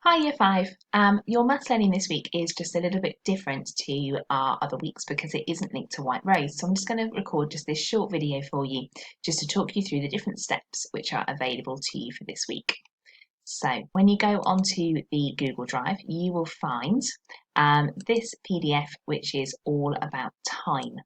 Hi, Year 5. Your maths learning this week is just a little bit different to our other weeks because it isn't linked to White Rose. So I'm just going to record just this short video for you just to talk you through the different steps which are available to you for this week. So when you go onto the Google Drive, you will find this PDF which is all about time.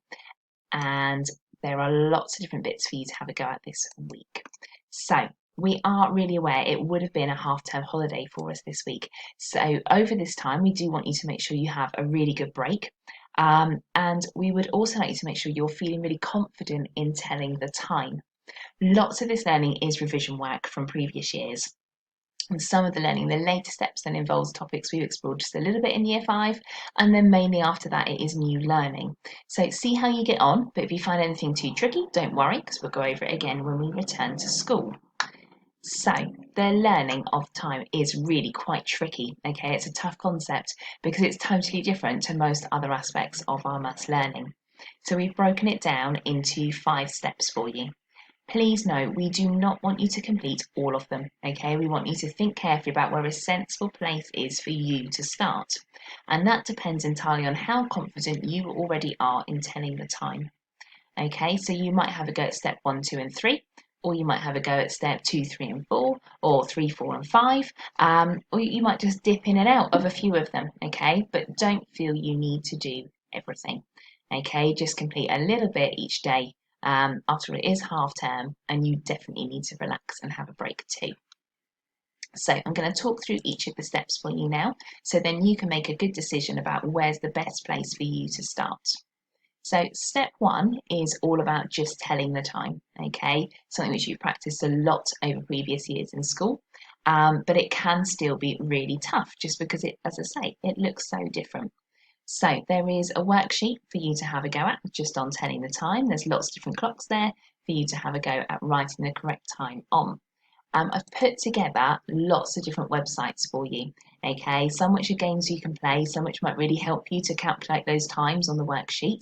And there are lots of different bits for you to have a go at this week. So we are really aware it would have been a half-term holiday for us this week. So over this time, we do want you to make sure you have a really good break. And we would also like you to make sure you're feeling really confident in telling the time. Lots of this learning is revision work from previous years. And some of the learning, the later steps, then involves topics we've explored just a little bit in Year 5, and then mainly after that it is new learning. So see how you get on, but if you find anything too tricky, don't worry, because we'll go over it again when we return to school. So the learning of time is really quite tricky, okay? It's a tough concept because it's totally different to most other aspects of our maths learning. So we've broken it down into 5 steps for you. Please note, we do not want you to complete all of them, okay? We want you to think carefully about where a sensible place is for you to start. And that depends entirely on how confident you already are in telling the time. Okay, so you might have a go at step 1, 2, and 3, or you might have a go at step 2, 3, and 4, or 3, 4, and 5, or you might just dip in and out of a few of them, okay? But don't feel you need to do everything, okay? Just complete a little bit each day. After it is half term, and you definitely need to relax and have a break too. So I'm going to talk through each of the steps for you now, so then you can make a good decision about where's the best place for you to start. So step 1 is all about just telling the time, okay? Something which you've practiced a lot over previous years in school, but it can still be really tough just because it, as I say, it looks so different. So there is a worksheet for you to have a go at just on telling the time. There's lots of different clocks there for you to have a go at writing the correct time on. I've put together lots of different websites for you, okay? Some which are games you can play, some which might really help you to calculate those times on the worksheet.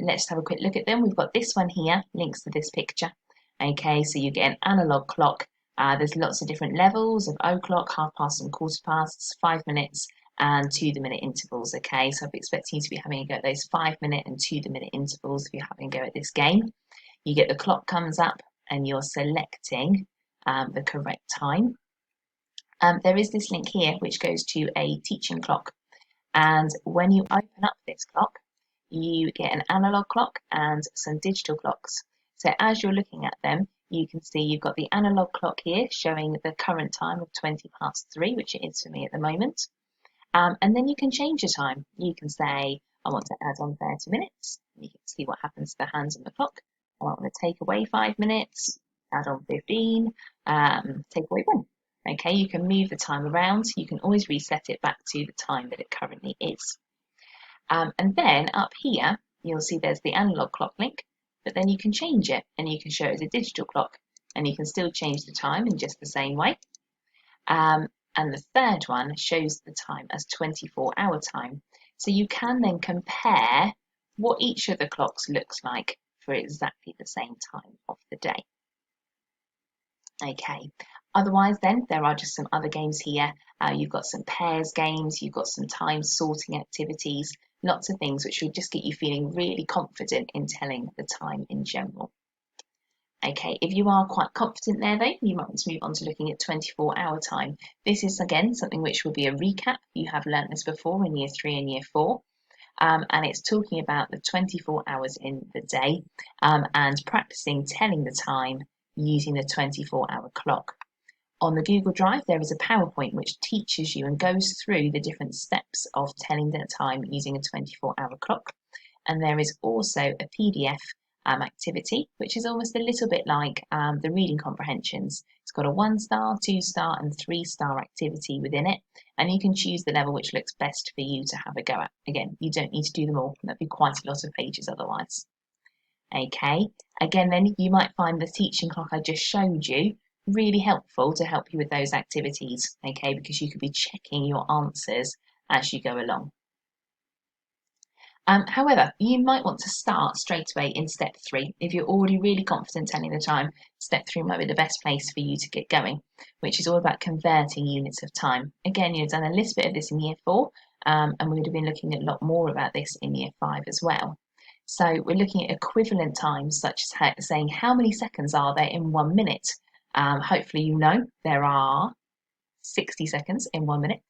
Let's have a quick look at them. We've got this one here, links to this picture. Okay, so you get an analog clock. There's lots of different levels of o'clock, half past and quarter past, 5 minutes, and 2-minute intervals. Okay, so I'm expecting you to be having a go at those 5-minute and 2-minute intervals if you're having a go at this game. You get the clock comes up and you're selecting the correct time. There is this link here which goes to a teaching clock, and when you open up this clock, you get an analog clock and some digital clocks. So as you're looking at them, you can see you've got the analog clock here showing the current time of 20 past 3, which it is for me at the moment. And then you can change your time. You can say, I want to add on 30 minutes. You can see what happens to the hands on the clock. I want to take away 5 minutes, add on 15, take away 1. Okay, you can move the time around. You can always reset it back to the time that it currently is. And then up here, you'll see there's the analog clock link, but then you can change it and you can show it as a digital clock, and you can still change the time in just the same way. And the third one shows the time as 24-hour time. So you can then compare what each of the clocks looks like for exactly the same time of the day. Okay, otherwise then there are just some other games here. You've got some pairs games, you've got some time sorting activities, lots of things which will just get you feeling really confident in telling the time in general. Okay, if you are quite confident there though, you might want to move on to looking at 24-hour time. This is again something which will be a recap. You have learnt this before in Year 3 and Year 4. And it's talking about the 24 hours in the day and practicing telling the time using the 24-hour clock. On the Google Drive, there is a PowerPoint which teaches you and goes through the different steps of telling the time using a 24-hour clock. And there is also a PDF activity, which is almost a little bit like the reading comprehensions. It's got a 1-star, 2-star, and 3-star activity within it, and you can choose the level which looks best for you to have a go at. Again, you don't need to do them all, that'd be quite a lot of pages otherwise. Okay, again, then you might find the teaching clock I just showed you really helpful to help you with those activities, okay, because you could be checking your answers as you go along. However, you might want to start straight away in step 3. If you're already really confident telling the time, step 3 might be the best place for you to get going, which is all about converting units of time. Again, you've done a little bit of this in year 4, and we would have been looking at a lot more about this in year 5 as well. So we're looking at equivalent times, such as saying how many seconds are there in 1 minute. Hopefully you know there are 60 seconds in 1 minute.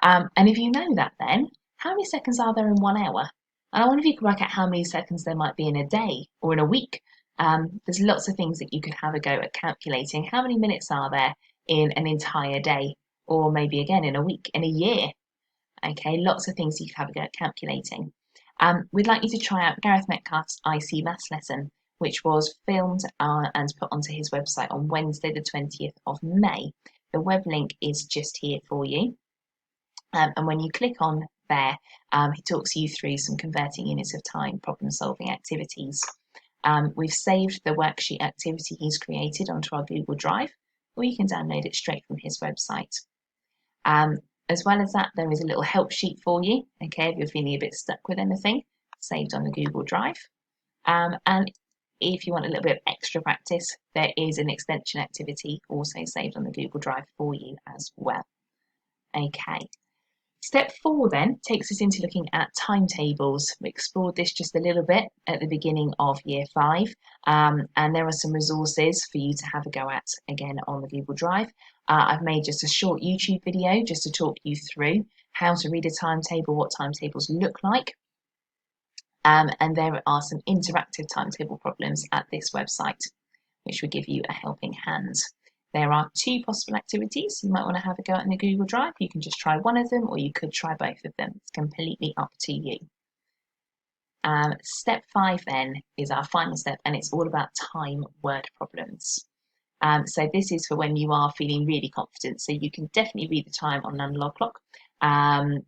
And if you know that, then how many seconds are there in 1 hour? And I wonder if you could work out how many seconds there might be in a day or in a week. There's lots of things that you could have a go at calculating. How many minutes are there in an entire day? Or maybe again in a week, in a year? Okay, lots of things you could have a go at calculating. We'd like you to try out Gareth Metcalf's IC Maths lesson, which was filmed and put onto his website on Wednesday, the 20th of May. The web link is just here for you. And when you click on there, he talks you through some converting units of time problem solving activities. We've saved the worksheet activity he's created onto our Google Drive, or you can download it straight from his website. As well as that, there is a little help sheet for you, okay, if you're feeling a bit stuck with anything, saved on the Google Drive. And if you want a little bit of extra practice, there is an extension activity also saved on the Google Drive for you as well. Okay. Step 4 then takes us into looking at timetables. We explored this just a little bit at the beginning of year 5, and there are some resources for you to have a go at again on the Google Drive. I've made just a short YouTube video just to talk you through how to read a timetable, what timetables look like, and there are some interactive timetable problems at this website which will give you a helping hand. There are 2 possible activities you might want to have a go at in the Google Drive. You can just try one of them, or you could try both of them. It's completely up to you. Step 5 then is our final step, and it's all about time word problems. So this is for when you are feeling really confident. So you can definitely read the time on an analog clock.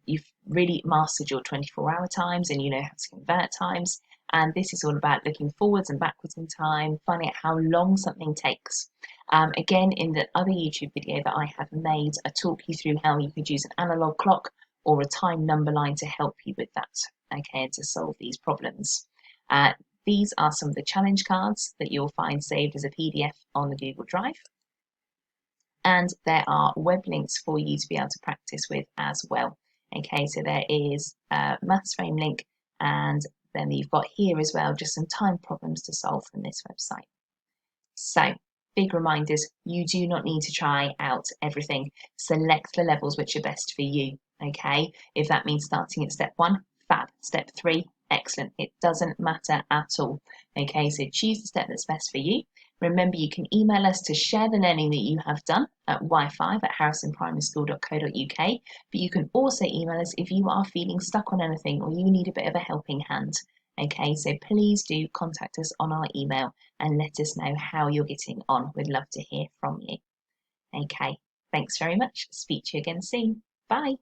You've really mastered your 24-hour times, and you know how to convert times. And this is all about looking forwards and backwards in time, finding out how long something takes. Again, in the other YouTube video that I have made, I talk you through how you could use an analog clock or a time number line to help you with that, okay, to solve these problems. These are some of the challenge cards that you'll find saved as a PDF on the Google Drive. And there are web links for you to be able to practice with as well. Okay, so there is a Maths Frame link, and then you've got here as well just some time problems to solve from this website. So, big reminders, you do not need to try out everything. Select the levels which are best for you, okay? If that means starting at step 1, fab. Step 3, excellent. It doesn't matter at all, okay? So choose the step that's best for you. Remember, you can email us to share the learning that you have done at y5@harrisonprimaryschool.co.uk, but you can also email us if you are feeling stuck on anything or you need a bit of a helping hand. Okay, so please do contact us on our email and let us know how you're getting on. We'd love to hear from you. Okay, thanks very much. Speak to you again soon. Bye.